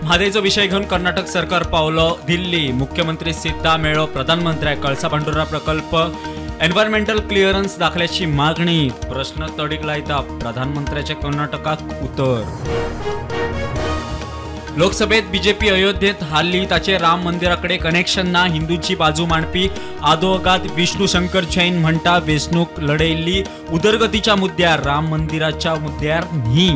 म्हादेचो विषय घेऊन कर्नाटक सरकार पावलो दिल्ली। मुख्यमंत्री सिद्धा मेळो प्रधानमंत्र्याक कळसा पांडुरा प्रकल्प एन्व्हायरमेंटल क्लिअरन्स दाखल्याची मागणी। प्रश्न तडीक लायता प्रधानमंत्र्याचे कर्नाटकाक उत्तर। लोकसभेत बीजेपी अयोध्येत हारली, ताचे राम मंदिराकडे कनेक्शन ना। हिंदूंची बाजू मांडपी आदवोगाद विष्णू शंकर जैन म्हणटा वेचणूक लढयल्ली उदरगतीच्या मुद्द्यार, राम मंदिराच्या मुद्द्यार न्ही।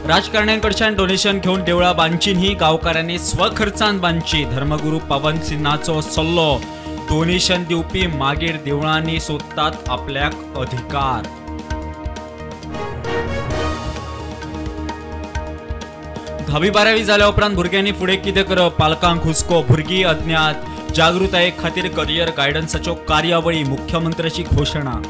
राजकारण्यांकडच्यान डोनेशन घेऊन देवळां बांदची न्ही, गांवकारांनी स्वखर्चान बांदची। धर्मगुरू पवन सिन्हाचो सल्लो, डोनेशन दिवपी मागीर देवळांनी सोदतात आपल्याक अधिकार। धावी बारावी जाल्या उपरांत भुरग्यांनी फुडें कितें करप, पालकांक हुस्को, भुरगीं अज्ञात। जागृताये खातीर करियर गायडन्साच्यो कार्यावळी, मुख्यमंत्र्याची घोशणा।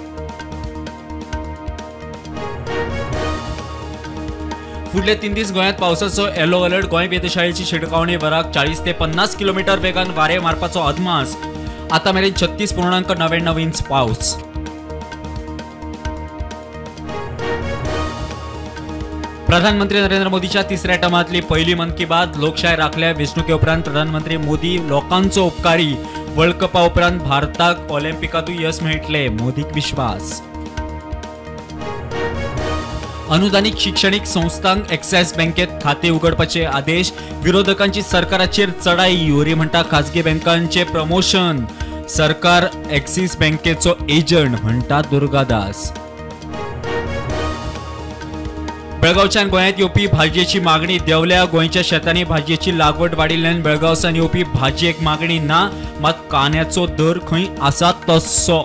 फुडले 3 दीस गोंयांत पावसाचो येलो अलर्ट। गोंय वेधशाळेची शिडकावणी वराक 40 ते 50 किलोमीटर वेगान वारे मारपाचो अदमास। आता मेरेन 36.99 इंच पावस। प्रधानमंत्री नरेंद्र मोदीच्या तिसऱ्या टर्मातली पहिली मन की बात। लोकशाय राखल्या वेचणुके उपरांत प्रधानमंत्री मोदी लोकांचो उपकारी। वर्ल्ड कपा उपरांत भारताक ऑलिंपिकातूय यश मेळटले, मोदीक विश्वास। अनुदानित शैक्षणिक संस्थांक एक्सायज बँकेत खाते उघडपाचे आदेश। विरोधकांची सरकाराचेर चढाई, योरी म्हणटा खासगी बँकांचे प्रमोशन। सरकार एक्सिस बँकेचो एजंट म्हणटा दुर्गादास। बेळगांवच्यान गोंयांत येवपी भाजयेची मागणी देंवल्या। गोंयच्या शेतांनी भाजयेची लागवड वाडिल्ल्यान बेळगांवसान येवपी भाजयेक मागणी ना, मात कांद्याचो दर खंय आसा तस्सो।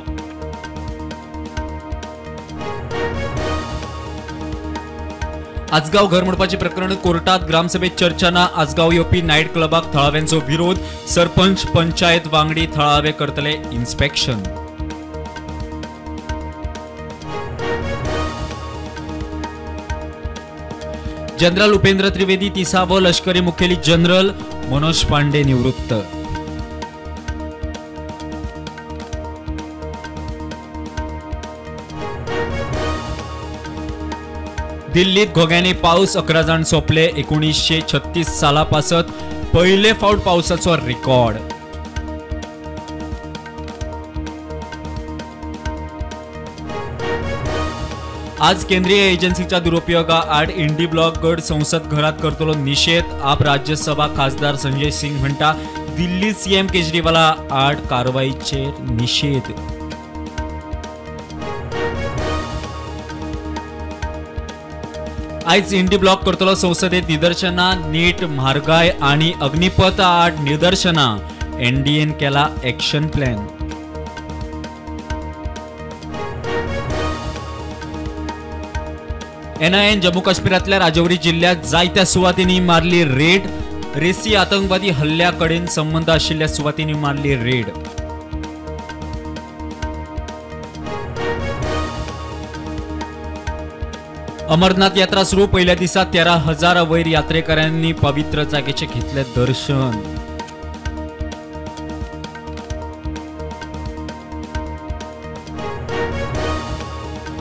आजगाव घर मोडपाचे प्रकरण कोर्टात, ग्रामसभेत चर्चा ना। आजगाव येवपी नायट क्लबाक थळाव्यांचो विरोध। सरपंच पंचायत वांगडी थळावे करतले इन्स्पेक्शन। जनरल उपेंद्र त्रिवेदी 30वो लष्करी मुखेली जनरल। मनोज पांडे निवृत्त। दिल्लीत घोग्यांनी पाऊस, 11 जाण सोंपले। 1936 साला पासत पहिले फावट पावसाचो रेकॉर्ड। आज केंद्रीय एजन्सीच्या दुरुपयोगाआड इंडी ब्लॉक गट संसद घरात करतलो निषेध। आप राज्यसभा खासदार संजय सिंग म्हणटा दिल्ली सीएम केजरीवाला आड कारवाईचेर निषेध। आज इंडी ब्लॉक करतलो संसदेत निदर्शना। नीट, म्हारगाय आणि अग्निपथ आड निदर्शना। एनडीएन केला एक्शन प्लॅन। एनआयएन जम्मू काश्मीरातल्या राजौरी जिल्ह्यात जायत्या सुवातींनी मारली रेड। रेसी आतंकवादी हल्ल्याकडेन संबंध आशिल्ल्या सुवातींनी मारली रेड। अमरनाथ यात्रा सुरू, पहिल्या दिसा 13,000 वयर यात्रेकऱ्यांनी पवित्र जागेचे घेतले दर्शन।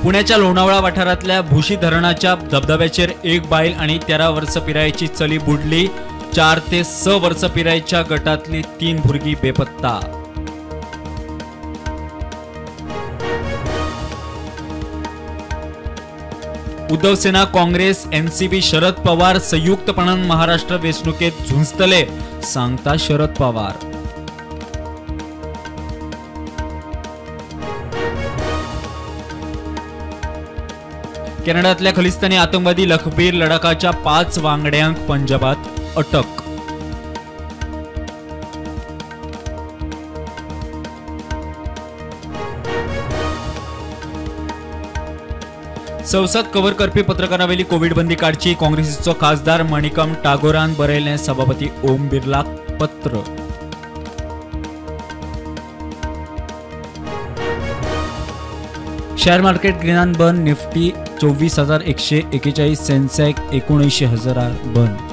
पुण्याच्या लोणावळा वाठारातल्या भुशी धरणाच्या धबधब्याचेर एक बायल आणि 13 वर्ष पिरायेची चली बुडली। 4 ते 6 वर्ष पिरायेच्या गटातली 3 भुरगीं बेपत्ता। उद्धव सेना, काँग्रेस, एनसीबी, शरद पवार संयुक्तपणान महाराष्ट्र वेचणुकेत झुंजतले, सांगता शरद पवार। कॅनडातल्या खलिस्तानी आतंकवादी लखबीर लडाखाच्या 5 वांगड्यांक पंजाबात अटक। संसद कव्हर करपी पत्रकारांवेली कोविड बंदी काडची। काँग्रेसीचो खासदार मणिकम टागोरान बरयलें सभापती ओम बिर्लाक पत्र। शेअर मार्केट ग्रीनान बंद। निफ्टी 24,141, सेन्सेक्स 79,000 बंद।